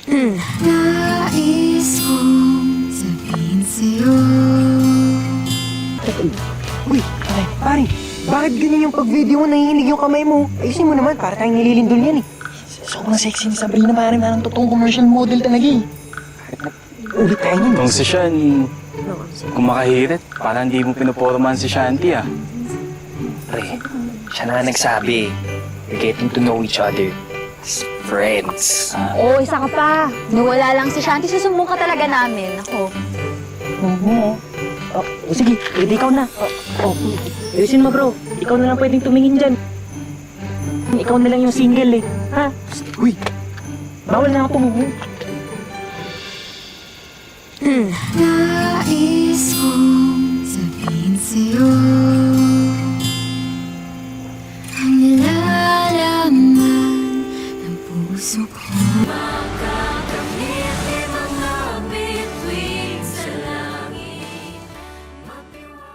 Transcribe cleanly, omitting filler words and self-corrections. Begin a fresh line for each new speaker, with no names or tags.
Nais kong sabihin sa'yo.
Uy, pare, bakit ganyan yung pag-video mo? Nangihinig yung kamay mo. Ayusin mo naman, para tayong nililindol yan eh. Sobrang sexy ni Sabrina, pare. Parang totoong commercial model talaga eh. Ulit tayo niyan.
Kung si Sean, kung makahirit, parang hindi mo pinupormahan si Shanti ah.
Pre, siya na nga nagsabi. We're getting to know each other as friends.
Oo, isa ka pa. Nawala lang si Shanti, susumbong ka talaga namin. Ako.
Oo. Oh, sige, pwede ikaw na. Ayusin mo bro, ikaw na lang pwedeng tumingin dyan. Ikaw na lang yung single eh. Ha?
Uy!
Bawal na ako tumubo.
Nais kong sabihin sa'yo ang nilalaman ng puso ko.